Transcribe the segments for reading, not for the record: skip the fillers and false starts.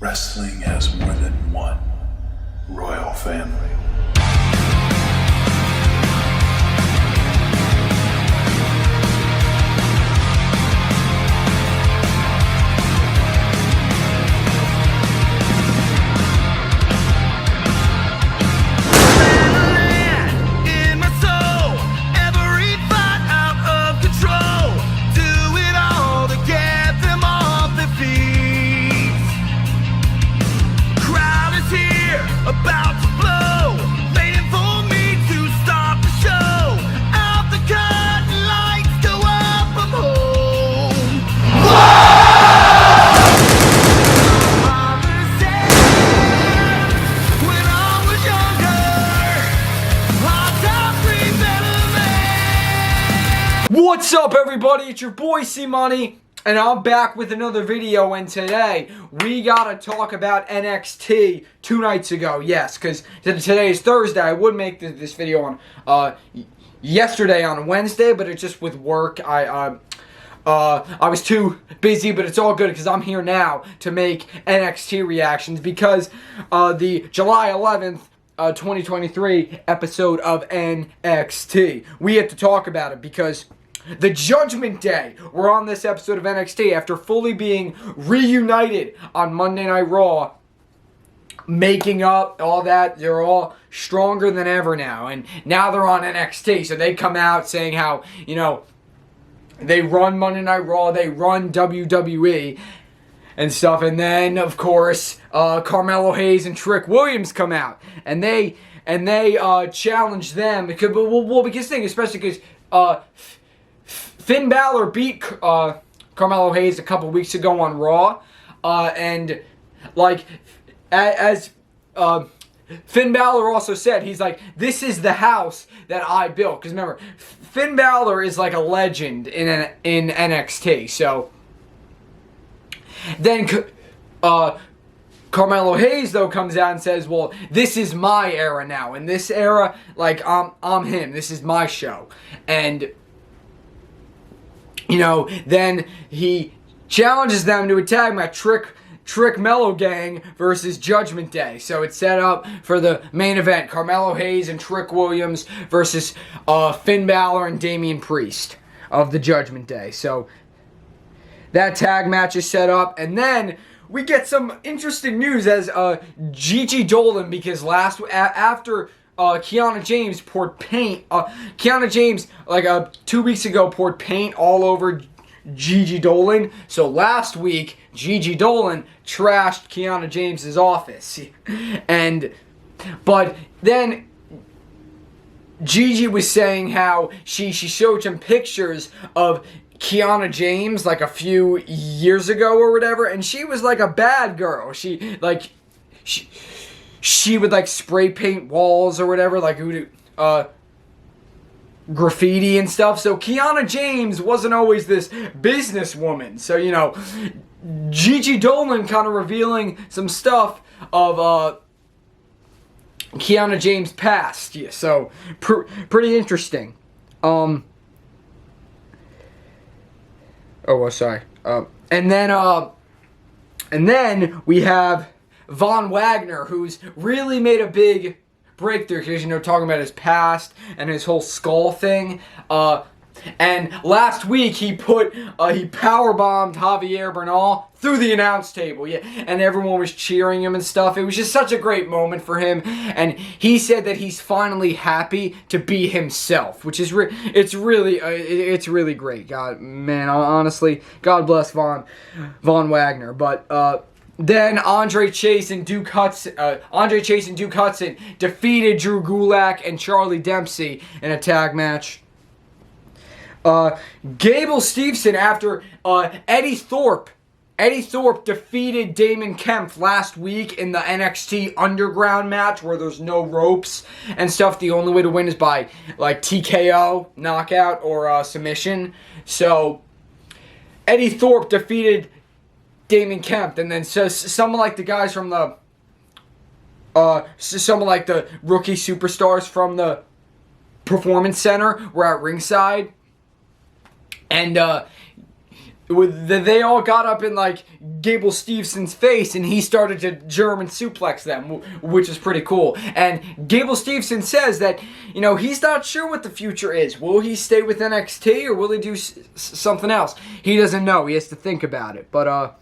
Wrestling has more than one royal family. About to blow, waiting for me to start the show. Out the curtain, lights go up, I'm home. Father said, when I was younger, hot top free better man. What's up, everybody? It's your boy C-Money. And I'm back with another video, and today we gotta talk about NXT 2 nights ago. Yes, because today is Thursday. I would make this video on yesterday on Wednesday, but it's just with work. I was too busy, but it's all good because I'm here now to make NXT reactions because the July 11th 2023 episode of NXT. We have to talk about it because the Judgment Day were on this episode of NXT after fully being reunited on Monday Night Raw, making up, all that. They're all stronger than ever now, and now they're on NXT, so they come out saying how, you know, they run Monday Night Raw, they run WWE and stuff, and then, of course, Carmelo Hayes and Trick Williams come out, and they challenge them, because the thing, especially because, Finn Balor beat Carmelo Hayes a couple weeks ago on Raw, and like as Finn Balor also said, he's like, this is the house that I built. Because remember, Finn Balor is like a legend in NXT. So then Carmelo Hayes though comes out and says, well, this is my era now. In this era, like I'm him. This is my show. And you know, then he challenges them to a tag match, Trick Mello Gang versus Judgment Day. So it's set up for the main event, Carmelo Hayes and Trick Williams versus Finn Balor and Damian Priest of the Judgment Day. So that tag match is set up, and then we get some interesting news as Gigi Dolan, because after Kiana James poured paint. Kiana James, like 2 weeks ago, poured paint all over Gigi Dolan. So last week, Gigi Dolan trashed Kiana James's office, but then Gigi was saying how she showed some pictures of Kiana James like a few years ago or whatever, and she was like a bad girl. She would like spray paint walls or whatever, like graffiti and stuff. So Kiana James wasn't always this businesswoman. So, you know, Gigi Dolan kind of revealing some stuff of Kiana James' past. Yeah, so pretty interesting. And then we have Von Wagner, who's really made a big breakthrough because, you know, talking about his past and his whole skull thing. And last week he powerbombed Javier Bernal through the announce table, yeah, and everyone was cheering him and stuff. It was just such a great moment for him, and he said that he's finally happy to be himself, which is it's really great. God, man, honestly, God bless Von Wagner, but. Then Andre Chase and Duke Hudson defeated Drew Gulak and Charlie Dempsey in a tag match. Gable Steveson after Eddie Thorpe defeated Damon Kemp last week in the NXT Underground match where there's no ropes and stuff. The only way to win is by like TKO, knockout, or submission. So Eddie Thorpe defeated Damon Kemp, and then someone like the guys from the someone like the rookie superstars from the Performance Center were at ringside, and they all got up in like Gable Stevenson's face, and he started to German suplex them, which is pretty cool. And Gable Stevenson says that, you know, he's not sure what the future is. Will he stay with NXT or will he do something else? He doesn't know. He has to think about it. But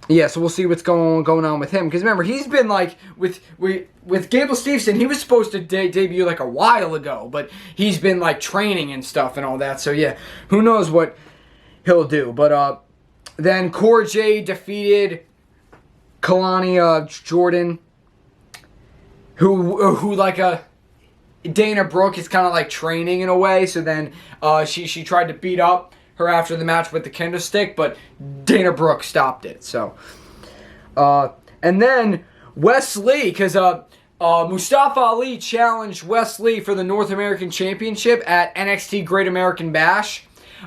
yeah, so we'll see what's going on with him. Because remember, he's been like with Gable Stevenson. He was supposed to debut like a while ago, but he's been like training and stuff and all that. So yeah, who knows what he'll do. But then Cora Jade defeated Kalani Jordan, who like Dana Brooke is kind of like training in a way. So then she tried to beat up her after the match with the kendo stick, but Dana Brooke stopped it. So and then Wes Lee, because Mustafa Ali challenged Wes Lee for the North American Championship at NXT Great American Bash.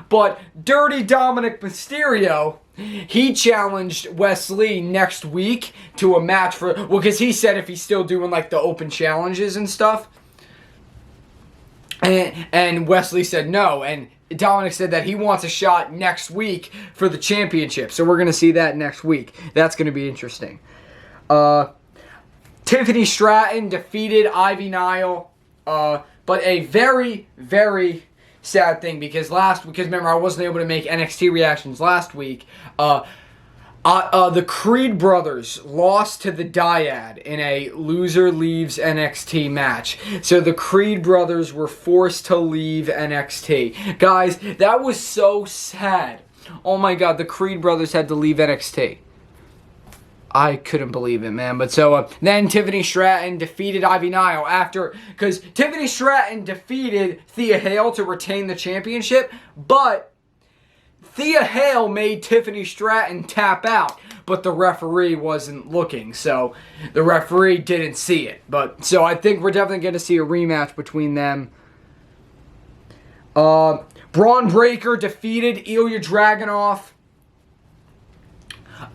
But Dirty Dominic Mysterio, he challenged Wes Lee next week to a match for, well, because he said if he's still doing like the open challenges and stuff. And Wes Lee said no, and Dominic said that he wants a shot next week for the championship. So we're going to see that next week. That's going to be interesting. Tiffany Stratton defeated Ivy Nile. But a very, very sad thing, because remember, I wasn't able to make NXT reactions last week. The Creed brothers lost to the Dyad in a loser leaves NXT match. So the Creed brothers were forced to leave NXT. Guys, that was so sad. Oh my God, the Creed brothers had to leave NXT. I couldn't believe it, man. But so then Tiffany Stratton defeated Ivy Nile because Tiffany Stratton defeated Thea Hale to retain the championship, but Thea Hale made Tiffany Stratton tap out, but the referee wasn't looking, so the referee didn't see it. But so I think we're definitely going to see a rematch between them. Braun Breaker defeated Ilya Dragunov.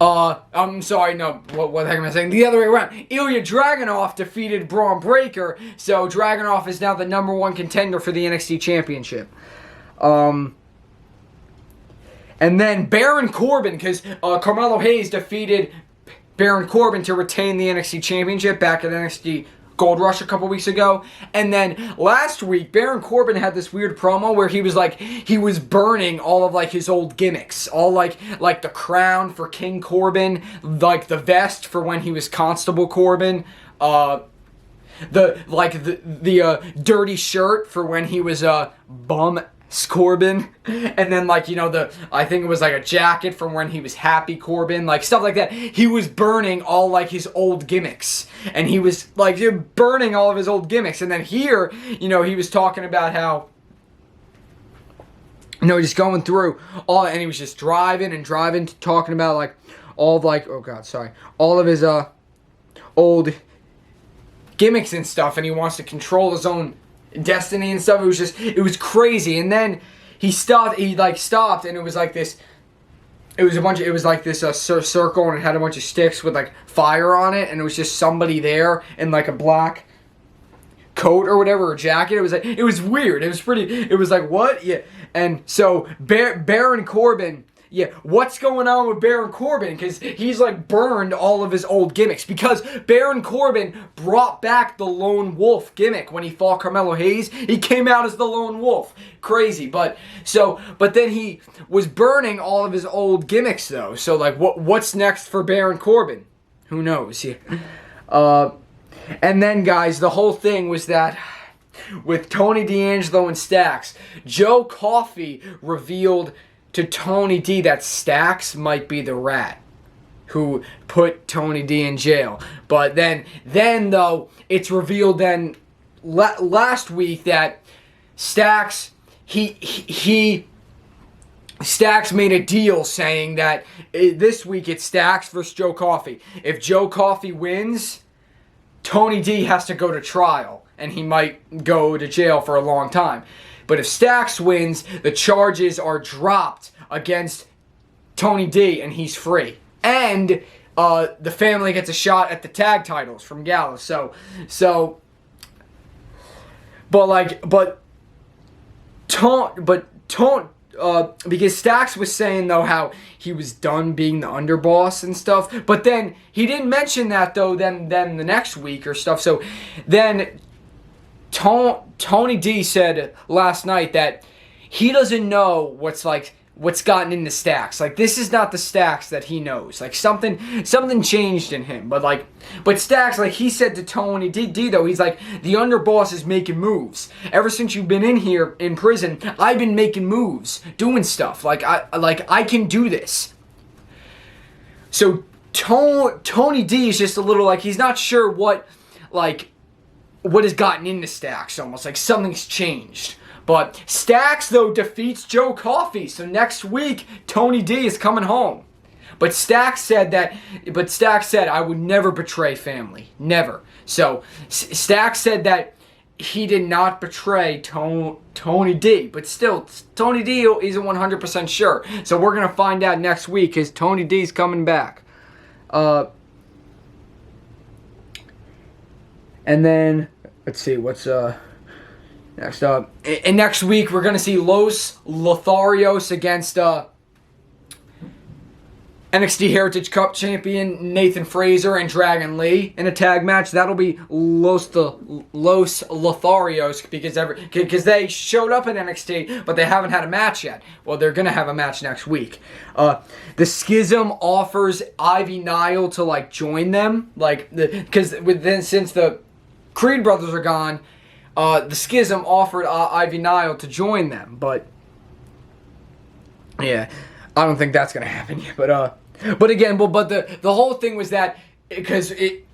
I'm sorry, no, what the heck am I saying? The other way around. Ilya Dragunov defeated Braun Breaker, so Dragunov is now the #1 contender for the NXT Championship. And then Baron Corbin, because Carmelo Hayes defeated Baron Corbin to retain the NXT Championship back at NXT Gold Rush a couple weeks ago. And then last week, Baron Corbin had this weird promo where he was burning all of like his old gimmicks, all like the crown for King Corbin, like the vest for when he was Constable Corbin, the dirty shirt for when he was Bum Corbin, and then like, you know, I think it was like a jacket from when he was Happy Corbin, like stuff like that. He was burning all like his old gimmicks, and he was like burning all of his old gimmicks. And then here, you know, he was talking about how, you know, just going through all, and he was just driving, talking about like all of like, oh God, sorry, all of his old gimmicks and stuff, and he wants to control his own destiny and stuff. It was crazy. And then he stopped, and it was like this, circle, and it had a bunch of sticks with like fire on it, and it was just somebody there in like a black coat or whatever, or jacket. It was weird. It was like, what? Yeah. And so Baron Corbin, yeah, what's going on with Baron Corbin? Because he's like burned all of his old gimmicks. Because Baron Corbin brought back the Lone Wolf gimmick when he fought Carmelo Hayes. He came out as the Lone Wolf. Crazy. But then he was burning all of his old gimmicks though. So like, what's next for Baron Corbin? Who knows? Yeah. And then guys, the whole thing was that with Tony D'Angelo and Stax, Joe Coffey revealed to Tony D that Stax might be the rat who put Tony D in jail. But then though, it's revealed then last week that Stax, Stax made a deal saying that this week it's Stax versus Joe Coffey. If Joe Coffey wins, Tony D has to go to trial, and he might go to jail for a long time. But if Stax wins, the charges are dropped against Tony D, and he's free. And the family gets a shot at the tag titles from Gallows. because Stacks was saying though how he was done being the underboss and stuff, but then he didn't mention that though. Then the next week or stuff. So then Tony D said last night that he doesn't know what's gotten into Stacks. Like, this is not the Stacks that he knows. Like, something changed in him. But Stacks, like, he said to Tony D though, he's like, the underboss is making moves. Ever since you've been in here in prison, I've been making moves, doing stuff. Like I can do this. So Tony D is just a little like, he's not sure what has gotten into Stacks, almost like something's changed. But Stacks, though, defeats Joe Coffey. So next week, Tony D is coming home. But Stacks said, I would never betray family. Never. So Stacks said that he did not betray Tony D. But still, Tony D isn't 100% sure. So we're going to find out next week because Tony D's coming back. And then, let's see, what's... Next up, and next week we're gonna see Los Lotharios against NXT Heritage Cup champion Nathan Frazer and Dragon Lee in a tag match. That'll be Los Lotharios because they showed up at NXT, but they haven't had a match yet. Well, they're gonna have a match next week. The Schism offers Ivy Nile to join them, since the Creed brothers are gone. The Schism offered Ivy Nile to join them, but yeah, I don't think that's gonna happen yet. But the whole thing was that because it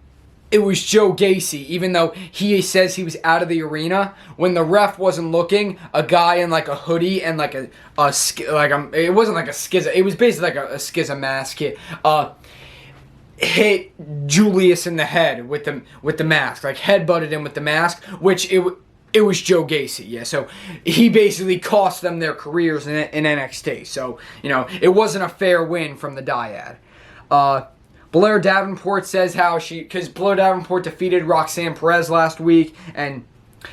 was Joe Gacy, even though he says he was out of the arena when the ref wasn't looking, a guy in a hoodie and it wasn't like a schism, it was basically like a schism mask hit Julius in the head with the mask, headbutted him with the mask, which it was Joe Gacy, yeah. So he basically cost them their careers in NXT. So it wasn't a fair win from the Dyad. Blair Davenport says because Blair Davenport defeated Roxanne Perez last week, and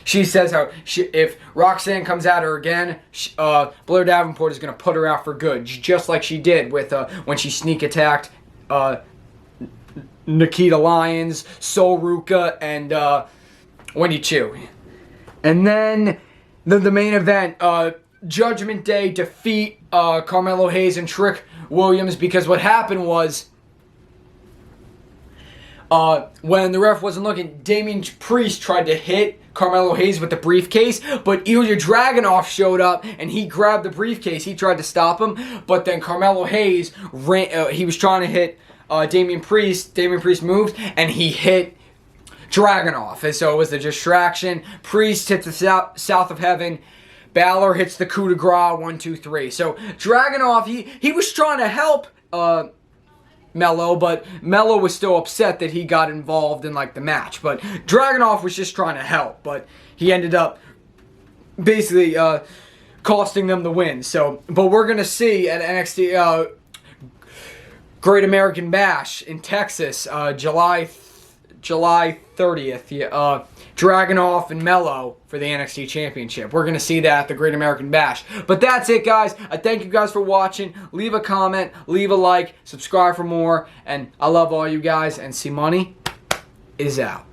she says if Roxanne comes at her again, Blair Davenport is going to put her out for good, just like she did with when she sneak attacked Nikita Lyons, Sol Ruka, and Wendy Chu. And then the main event, Judgment Day defeat Carmelo Hayes and Trick Williams, because what happened was when the ref wasn't looking, Damian Priest tried to hit Carmelo Hayes with the briefcase, but Ilya Dragunov showed up and he grabbed the briefcase. He tried to stop him, but then Carmelo Hayes ran. He was trying to hit Damian Priest. Damian Priest moved and he hit Dragunov, and so it was a distraction. Priest hits the south of heaven. Balor hits the coup de grace, 1, 2, 3. So Dragunov, he was trying to help Mello, but Mello was still upset that he got involved in the match. But Dragunov was just trying to help, but he ended up basically costing them the win. So, but we're gonna see at NXT Great American Bash in Texas, July 30th, Dragunov and Mello for the NXT Championship. We're going to see that at the Great American Bash. But that's it, guys. I thank you guys for watching. Leave a comment, leave a like, subscribe for more, and I love all you guys, and C Money is out.